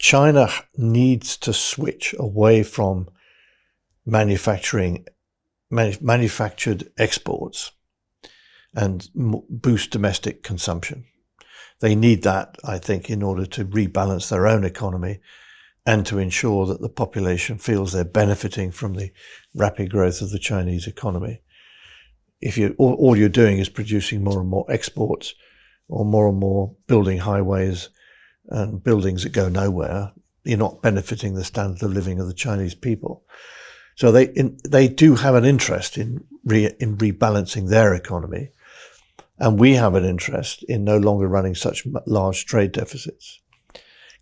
China needs to switch away from manufactured exports and boost domestic consumption. They need that, I think, in order to rebalance their own economy and to ensure that the population feels they're benefiting from the rapid growth of the Chinese economy. If all you're doing is producing more and more exports, or more and more building highways and buildings that go nowhere, you're not benefiting the standard of living of the Chinese people. So they do have an interest in rebalancing their economy, and we have an interest in no longer running such large trade deficits.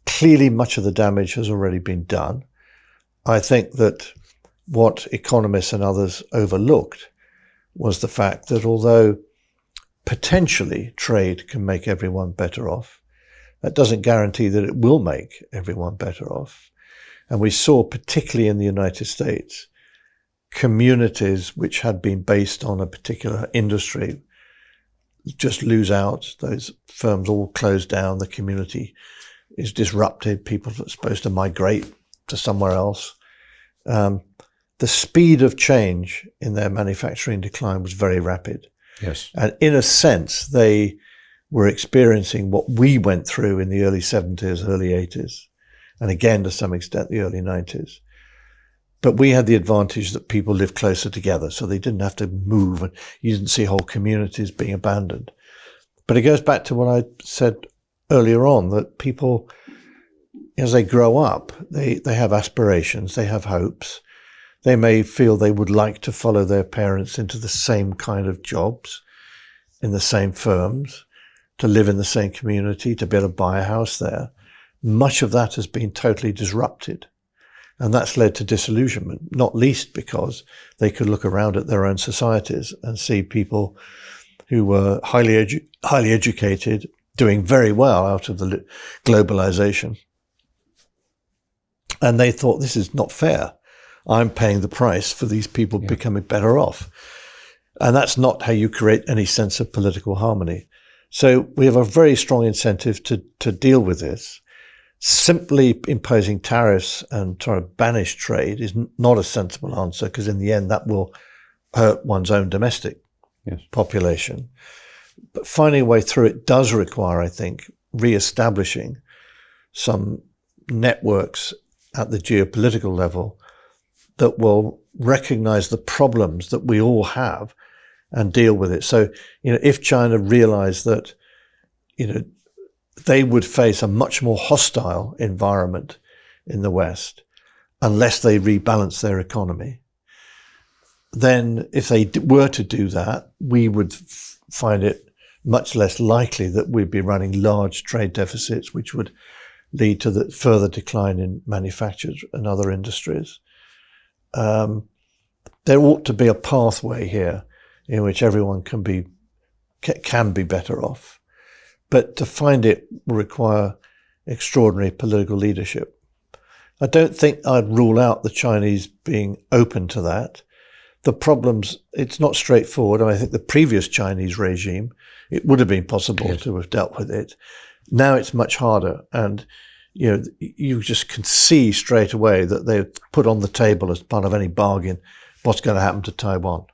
Clearly, much of the damage has already been done. I think that what economists and others overlooked was the fact that although potentially trade can make everyone better off, that doesn't guarantee that it will make everyone better off. And we saw, particularly in the United States, communities which had been based on a particular industry just lose out. Those firms all close down. The community is disrupted. People are supposed to migrate to somewhere else. The speed of change in their manufacturing decline was very rapid. Yes. And in a sense, they were experiencing what we went through in the early 70s, early 80s, and again, to some extent, the early 90s. But we had the advantage that people lived closer together, so they didn't have to move, and you didn't see whole communities being abandoned. But it goes back to what I said earlier on, that people, as they grow up, they have aspirations, they have hopes. They may feel they would like to follow their parents into the same kind of jobs, in the same firms, to live in the same community, to be able to buy a house there. Much of that has been totally disrupted. And that's led to disillusionment, not least because they could look around at their own societies and see people who were highly educated, doing very well out of the globalization. And they thought, this is not fair. I'm paying the price for these people becoming better off. And that's not how you create any sense of political harmony. So we have a very strong incentive to deal with this. Simply imposing tariffs and trying to banish trade is not a sensible answer, because in the end that will hurt one's own domestic population. But finding a way through it does require, I think, re-establishing some networks at the geopolitical level that will recognize the problems that we all have and deal with it. So, if China realized that, they would face a much more hostile environment in the West unless they rebalance their economy, then if they were to do that, we would find it much less likely that we'd be running large trade deficits, which would lead to the further decline in manufacturers and other industries. There ought to be a pathway here in which everyone can be better off. But to find it will require extraordinary political leadership. I don't think I'd rule out the Chinese being open to that. The problems, it's not straightforward. I think the previous Chinese regime, it would have been possible to have dealt with it. Now it's much harder. And, you just can see straight away that they've put on the table as part of any bargain what's going to happen to Taiwan.